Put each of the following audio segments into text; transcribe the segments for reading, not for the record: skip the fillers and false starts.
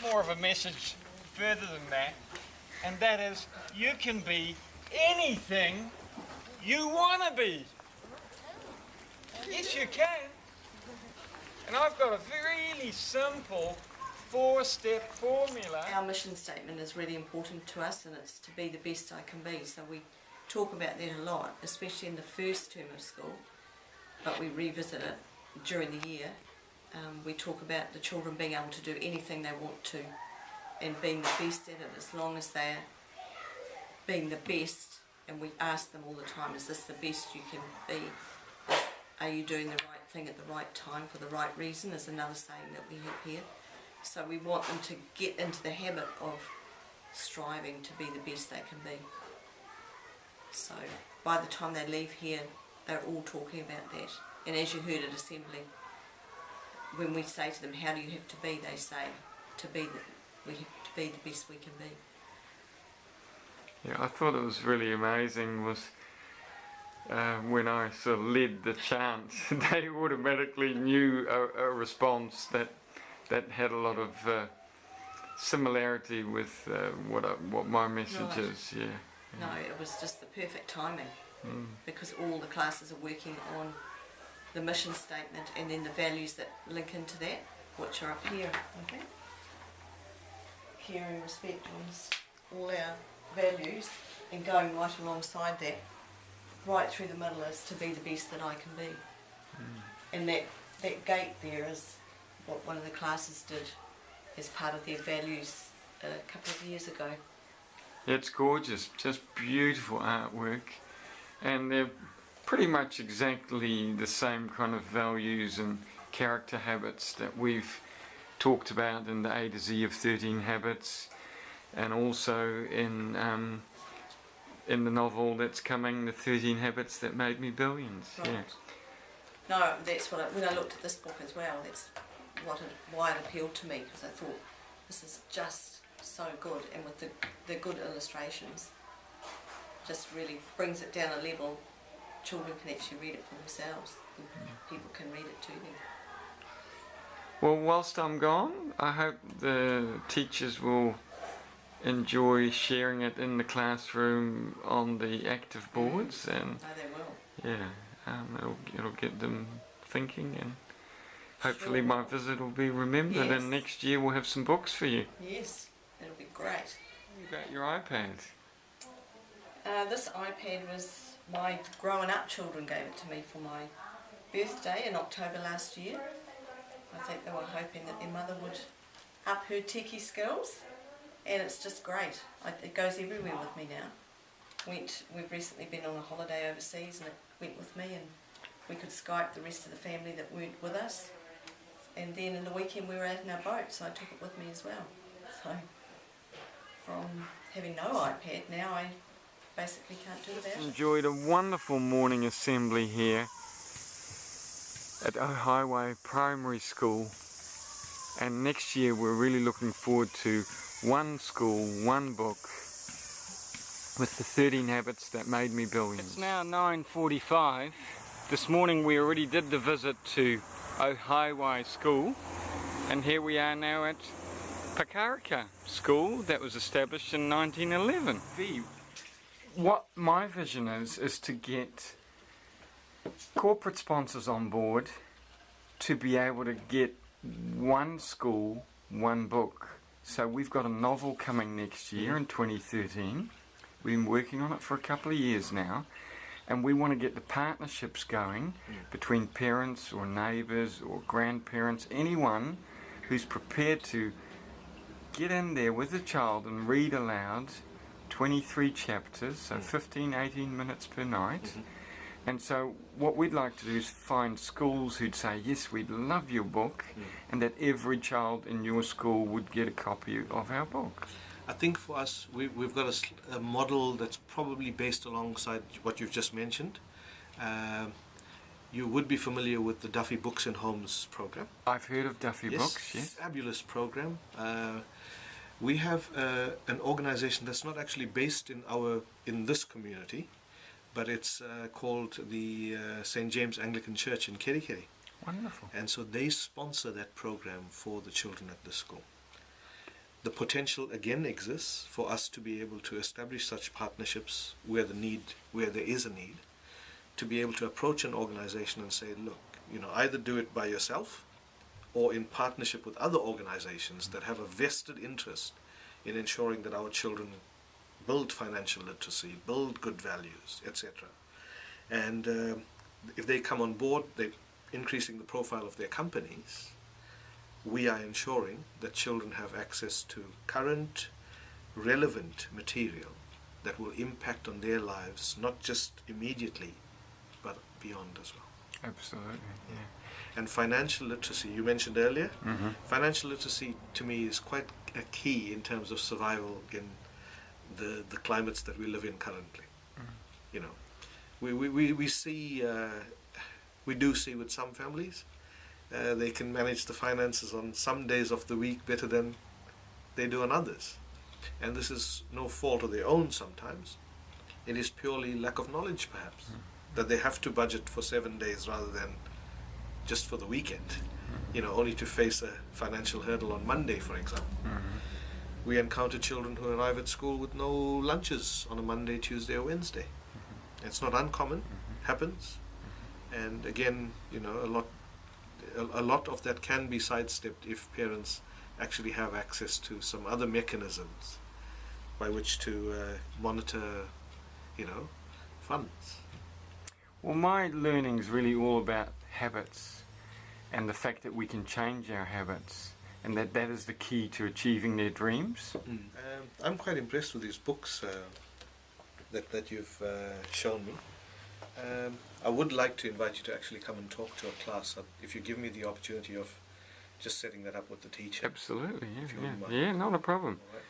bit more of a message further than that, and that is you can be anything you want to be. Yes, you can. And I've got a really simple 4-step formula. Our mission statement is really important to us, and it's to be the best I can be. So we talk about that a lot, especially in the first term of school, but we revisit it during the year. We talk about the children being able to do anything they want to and being the best at it, as long as they're being the best. And we ask them all the time, is this the best you can be? Are you doing the right thing at the right time for the right reason, is another saying that we have here. So we want them to get into the habit of striving to be the best they can be. So by the time they leave here, they're all talking about that. And as you heard at assembly, when we say to them, how do you have to be, they say, we have to be the best we can be. Yeah, I thought it was really amazing was when I sort of led the chant, they automatically knew a response that had a lot of similarity with what my message is. Yeah. No, it was just the perfect timing, because all the classes are working on the mission statement and then the values that link into that, which are up here, I think. Caring, respect, honesty, all our values, and going right alongside that, right through the middle, is to be the best that I can be. And that gate there is what one of the classes did as part of their values a couple of years ago. It's gorgeous, just beautiful artwork, and they're pretty much exactly the same kind of values and character habits that we've talked about in the A to Z of 13 Habits, and also in the novel that's coming, The 13 Habits That Made Me Billions. Right. Yeah. No, that's what when I looked at this book as well, that's why it appealed to me, because I thought this is just so good, and with the good illustrations, just really brings it down a level. Children can actually read it for themselves, and people can read it to them. Well, whilst I'm gone, I hope the teachers will enjoy sharing it in the classroom on the active boards, and Oh, they will. yeah, it'll get them thinking, and hopefully Sure. my visit will be remembered. Yes. And next year we'll have some books for you. Yes, it'll be great. What about your iPad? This iPad was my growing up children gave it to me for my birthday in October last year. I think they were hoping that their mother would up her techie skills, and it's just great. It goes everywhere with me now. We've recently been on a holiday overseas, and it went with me, and we could Skype the rest of the family that weren't with us. And then in the weekend we were out in our boat, so I took it with me as well. So from having no iPad, now I basically can't do without it. Enjoyed a wonderful morning assembly here at Ohaeawai Primary School, and next year we're really looking forward to one school, one book, with the 13 Habits That Made Me Billions. It's now 9:45. This morning we already did the visit to Ohaeawai School, and here we are now at Pakaraka School that was established in 1911. What my vision is to get corporate sponsors on board to be able to get one school, one book. So we've got a novel coming next year in 2013. We've been working on it for a couple of years now, and we want to get the partnerships going between parents or neighbours or grandparents, anyone who's prepared to get in there with a child and read aloud 23 chapters, so 15-18 minutes per night. And so what we'd like to do is find schools who'd say, yes, we'd love your book, and that every child in your school would get a copy of our book. I think for us, we've got a model that's probably based alongside what you've just mentioned. You would be familiar with the Duffy Books and Homes program. I've heard of Duffy Books, yes. Fabulous program. We have an organization that's not actually based in this community, but it's called the St. James Anglican Church in Kerikeri. Wonderful. And so they sponsor that program for the children at the school. the potential again exists for us to be able to establish such partnerships where there is a need, to be able to approach an organization and say, look, either do it by yourself or in partnership with other organizations that have a vested interest in ensuring that our children build financial literacy, build good values, etc. And if they come on board, they're increasing the profile of their companies. We are ensuring that children have access to current, relevant material that will impact on their lives, not just immediately, but beyond as well. Absolutely, yeah. And financial literacy, you mentioned earlier, financial literacy to me is quite a key in terms of survival in the climates that we live in currently. We do see with some families, they can manage the finances on some days of the week better than they do on others. And this is no fault of their own sometimes. It is purely lack of knowledge perhaps, that they have to budget for 7 days rather than just for the weekend, only to face a financial hurdle on Monday, for example. We encounter children who arrive at school with no lunches on a Monday, Tuesday or Wednesday. It's not uncommon, happens. And again, a lot of that can be sidestepped if parents actually have access to some other mechanisms by which to monitor, funds. Well, my learning is really all about habits and the fact that we can change our habits, and that is the key to achieving their dreams. I'm quite impressed with these books that you've shown me. I would like to invite you to actually come and talk to a class, if you give me the opportunity of just setting that up with the teacher. Absolutely, If you yeah, wouldn't yeah. mind. Yeah, not a problem. All right.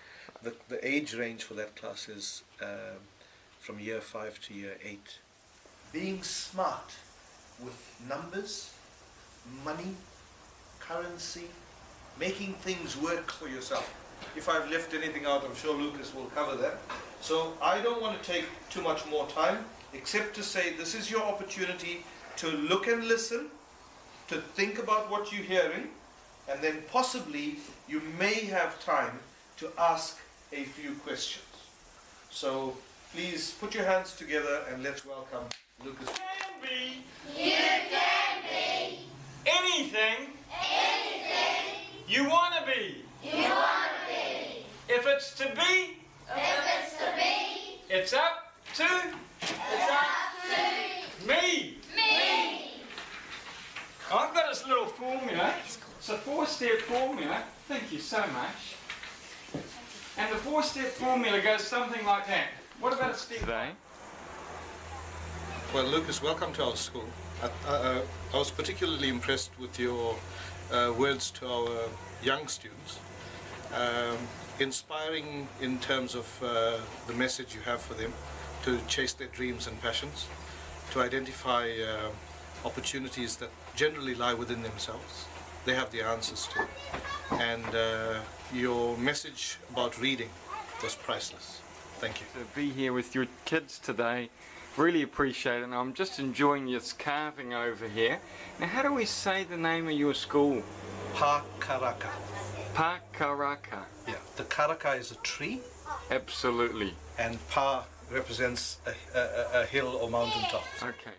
The age range for that class is from year 5 to year 8. Being smart with numbers, money, currency, making things work for yourself. If I've left anything out, I'm sure Lucas will cover that. So I don't want to take too much more time, except to say this is your opportunity to look and listen, to think about what you're hearing, and then possibly you may have time to ask a few questions. So please put your hands together and let's welcome Lucas. Can be You can be anything anything you want to be. you want to be. If it's to be, If it's to be, it's up to it's up to me. me. I've got this little formula. It's a 4-step formula. Thank you so much. And the 4-step formula goes something like that. What about a step? Today, Well, Lucas, welcome to our school. I was particularly impressed with your words to our young students. Inspiring in terms of the message you have for them to chase their dreams and passions, to identify opportunities that generally lie within themselves. They have the answers to. And your message about reading was priceless. Thank you. to be here with your kids today, really appreciate it. And I'm just enjoying this carving over here. Now, how do we say the name of your school? Pakaraka. Pakaraka. Yeah, the karaka is a tree, Absolutely. and pa represents a hill or mountain top. Okay.